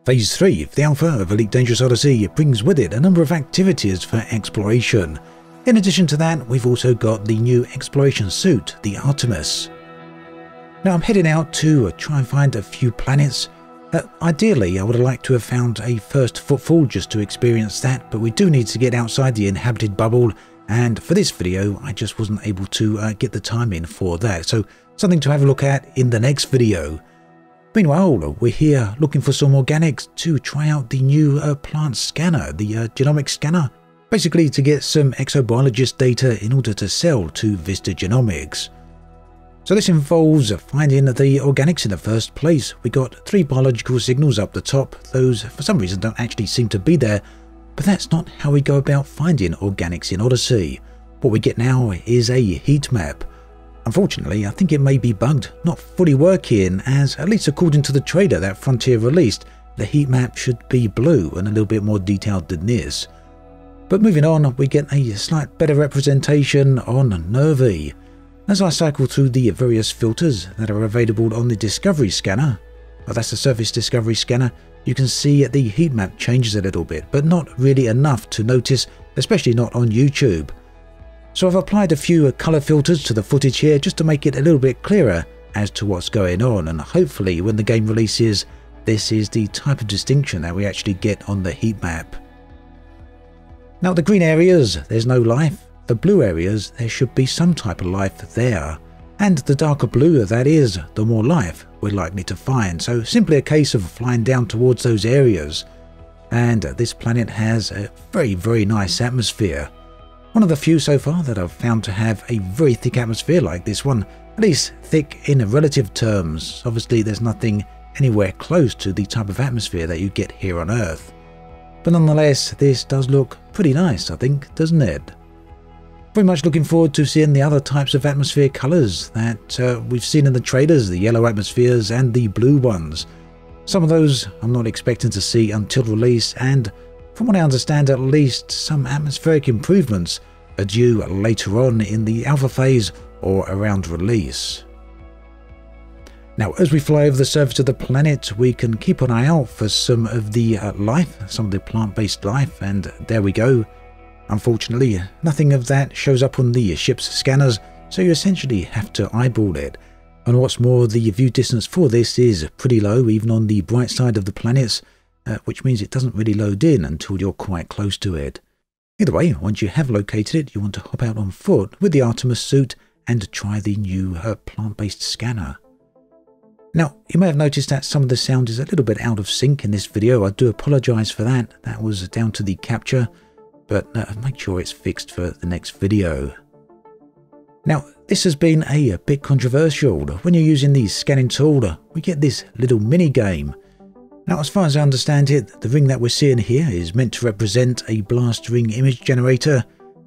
Phase 3 of the Alpha of Elite Dangerous Odyssey brings with it a number of activities for exploration. In addition to that, we've also got the new exploration suit, the Artimus. Now I'm heading out to try and find a few planets. Ideally, I would have liked to have found a first footfall just to experience that, but we do need to get outside the inhabited bubble, and for this video I just wasn't able to get the time in for that, so something to have a look at in the next video. Meanwhile, we're here looking for some organics to try out the new plant scanner, the genomic scanner, basically to get some exobiologist data in order to sell to Vista Genomics. So this involves finding the organics in the first place. We got 3 biological signals up the top. Those for some reason don't actually seem to be there, but that's not how we go about finding organics in Odyssey. What we get now is a heat map. Unfortunately, I think it may be bugged, not fully working, as at least according to the trailer that Frontier released, the heat map should be blue and a little bit more detailed than this. But moving on, we get a slight better representation on Nervi. As I cycle through the various filters that are available on the Discovery scanner, that's the Surface Discovery scanner, you can see the heat map changes a little bit, but not really enough to notice, especially not on YouTube. So I've applied a few colour filters to the footage here just to make it a little bit clearer as to what's going on, and hopefully when the game releases, this is the type of distinction that we actually get on the heat map. Now the green areas, there's no life. The blue areas, there should be some type of life there. And the darker blue that is, the more life we're likely to find. So simply a case of flying down towards those areas. And this planet has a very nice atmosphere. One of the few so far that I've found to have a very thick atmosphere like this one, at least thick in relative terms. Obviously there's nothing anywhere close to the type of atmosphere that you get here on Earth. But nonetheless, this does look pretty nice, I think, doesn't it? Very much looking forward to seeing the other types of atmosphere colours that we've seen in the trailers, the yellow atmospheres and the blue ones. Some of those I'm not expecting to see until release, and from what I understand at least, some atmospheric improvements are due later on in the alpha phase or around release. Now as we fly over the surface of the planet, we can keep an eye out for some of the life, some of the plant-based life, and there we go. Unfortunately, nothing of that shows up on the ship's scanners, so you essentially have to eyeball it. And what's more, the view distance for this is pretty low, even on the bright side of the planets, which means it doesn't really load in until you're quite close to it. Either way, once you have located it, you want to hop out on foot with the Artimus suit and try the new plant-based scanner. Now, you may have noticed that some of the sound is a little bit out of sync in this video. I do apologise for that. That was down to the capture, but make sure it's fixed for the next video. Now, this has been a bit controversial. When you're using the scanning tool, we get this little mini game. Now, as far as I understand it, the ring that we're seeing here is meant to represent a blast ring image generator.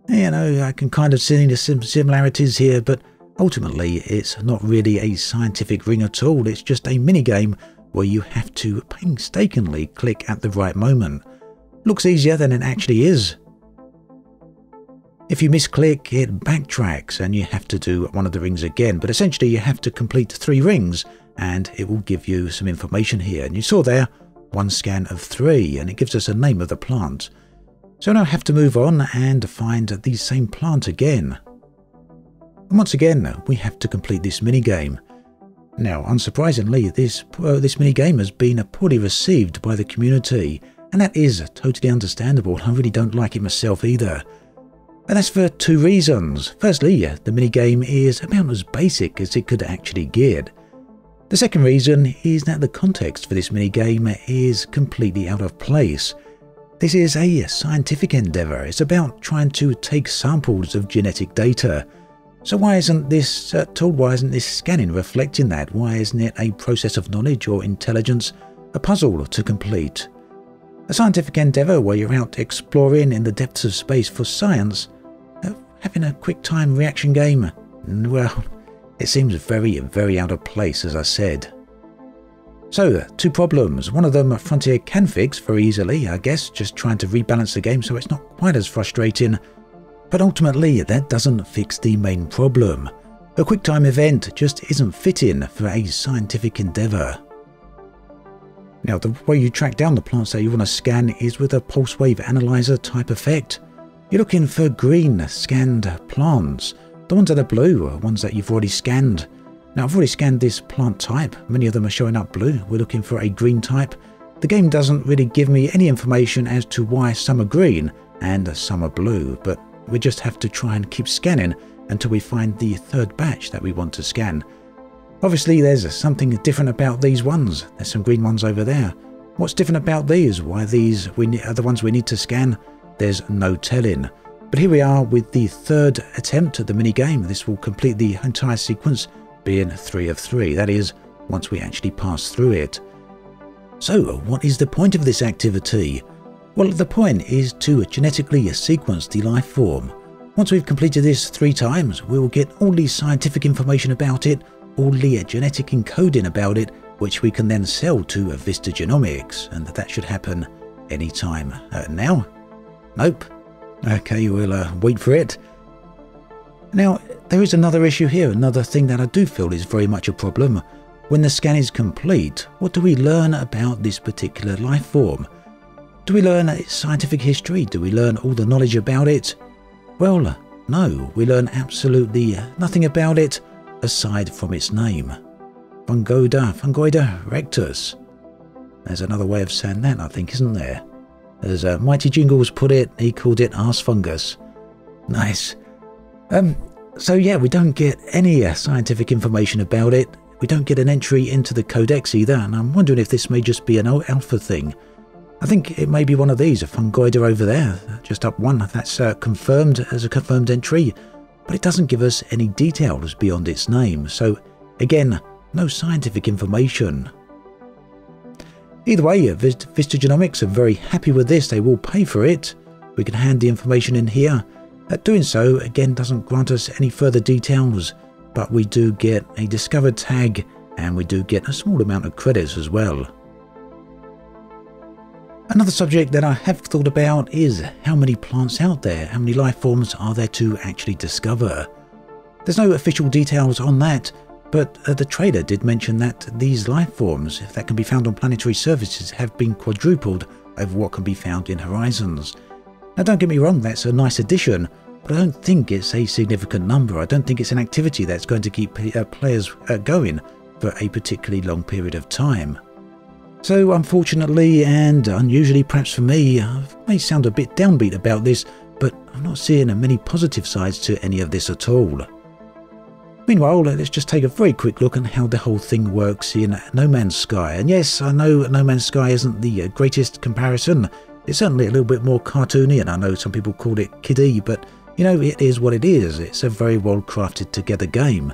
You know, I can kind of see some similarities here, but ultimately it's not really a scientific ring at all. It's just a mini game where you have to painstakingly click at the right moment. Looks easier than it actually is. If you misclick, it backtracks and you have to do one of the rings again, but essentially you have to complete 3 rings and it will give you some information here. And you saw there, 1 scan of 3, and it gives us a name of the plant. So now I have to move on and find the same plant again. And once again, we have to complete this minigame. Now, unsurprisingly, this minigame has been poorly received by the community, and that is totally understandable. I really don't like it myself either. And that's for 2 reasons. Firstly, the minigame is about as basic as it could actually get. The second reason is that the context for this minigame is completely out of place. This is a scientific endeavour. It's about trying to take samples of genetic data. So why isn't this tool, why isn't this scanning reflecting that? Why isn't it a process of knowledge or intelligence, a puzzle to complete? A scientific endeavour where you're out exploring in the depths of space for science, having a quick time reaction game, well, it seems very out of place, as I said. So, 2 problems. One of them Frontier can fix very easily, I guess, just trying to rebalance the game so it's not quite as frustrating. But ultimately, that doesn't fix the main problem. A quick time event just isn't fitting for a scientific endeavour. Now, the way you track down the plants that you want to scan is with a pulse wave analyzer type effect. You're looking for green scanned plants. The ones that are blue are ones that you've already scanned. Now, I've already scanned this plant type. Many of them are showing up blue. We're looking for a green type. The game doesn't really give me any information as to why some are green and some are blue, but we just have to try and keep scanning until we find the third batch that we want to scan. Obviously, there's something different about these ones. There's some green ones over there. What's different about these? Why these are the ones we need to scan? There's no telling. But here we are with the third attempt at the minigame. This will complete the entire sequence, being 3 of 3. That is, once we actually pass through it. So, what is the point of this activity? Well, the point is to genetically sequence the life form. Once we've completed this 3 times, we will get all the scientific information about it, all the genetic encoding about it, which we can then sell to Vista Genomics, and that should happen anytime. Now? Nope. Okay, we'll wait for it. Now, there is another issue here, another thing that I do feel is very much a problem. When the scan is complete, what do we learn about this particular life form? Do we learn its scientific history? Do we learn all the knowledge about it? Well, no, we learn absolutely nothing about it aside from its name. Fungoida rectus. There's another way of saying that, I think, isn't there? As Mighty Jingles put it, he called it arse fungus. Nice. So yeah, we don't get any scientific information about it. We don't get an entry into the codex either, and I'm wondering if this may just be an alpha thing. I think it may be one of these, a fungoida over there, just up one. That's confirmed as a confirmed entry, but it doesn't give us any details beyond its name. So again, no scientific information. Either way, Vista Genomics are very happy with this. They will pay for it. We can hand the information in here. Doing so, again, doesn't grant us any further details, but we do get a discovered tag, and we do get a small amount of credits as well. Another subject that I have thought about is how many plants out there, how many life forms are there to actually discover? There's no official details on that, but the trailer did mention that these life forms that can be found on planetary surfaces have been quadrupled over what can be found in Horizons. Now, don't get me wrong, that's a nice addition, but I don't think it's a significant number. I don't think it's an activity that's going to keep players going for a particularly long period of time. So unfortunately, and unusually perhaps for me, I may sound a bit downbeat about this, but I'm not seeing many positive sides to any of this at all. Meanwhile, let's just take a very quick look at how the whole thing works in No Man's Sky. And yes, I know No Man's Sky isn't the greatest comparison. It's certainly a little bit more cartoony, and I know some people call it kiddie, but you know, it is what it is. It's a very well crafted together game.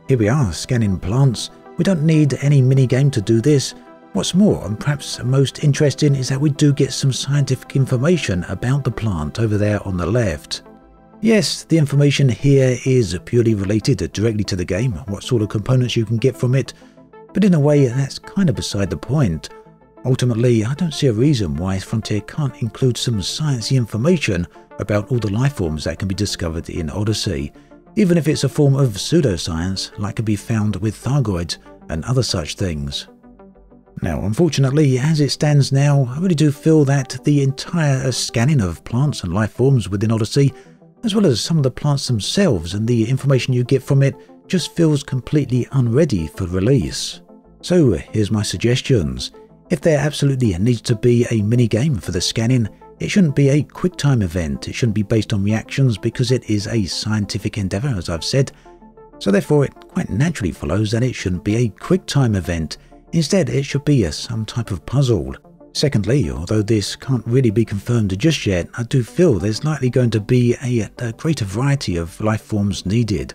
Here we are, scanning plants. We don't need any mini-game to do this. What's more, and perhaps most interesting, is that we do get some scientific information about the plant over there on the left. Yes, the information here is purely related directly to the game, what sort of components you can get from it, but in a way that's kind of beside the point. Ultimately, I don't see a reason why Frontier can't include some sciencey information about all the life forms that can be discovered in Odyssey, even if it's a form of pseudoscience like can be found with Thargoids and other such things. Now, unfortunately, as it stands now, I really do feel that the entire scanning of plants and life forms within Odyssey, as well as some of the plants themselves and the information you get from it, just feels completely unready for release. So here's my suggestions. If there absolutely needs to be a mini-game for the scanning, it shouldn't be a quick-time event. It shouldn't be based on reactions because it is a scientific endeavour, as I've said. So therefore it quite naturally follows that it shouldn't be a quick-time event. Instead, it should be some type of puzzle. Secondly, although this can't really be confirmed just yet, I do feel there's likely going to be a greater variety of life forms needed.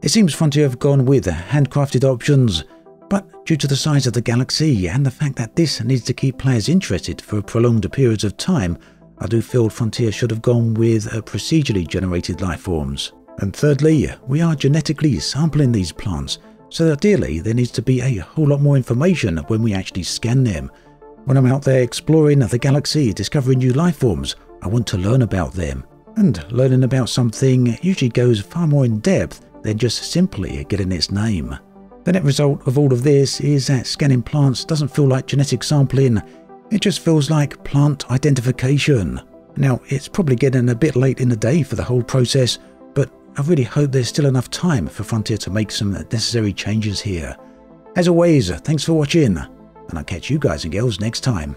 It seems Frontier have gone with handcrafted options, but due to the size of the galaxy and the fact that this needs to keep players interested for prolonged periods of time, I do feel Frontier should have gone with procedurally generated life forms. And thirdly, we are genetically sampling these plants, so ideally there needs to be a whole lot more information when we actually scan them. When I'm out there exploring the galaxy, discovering new life forms, I want to learn about them. And learning about something usually goes far more in depth than just simply getting its name. The net result of all of this is that scanning plants doesn't feel like genetic sampling, it just feels like plant identification. Now, it's probably getting a bit late in the day for the whole process, but I really hope there's still enough time for Frontier to make some necessary changes here. As always, thanks for watching, and I'll catch you guys and girls next time.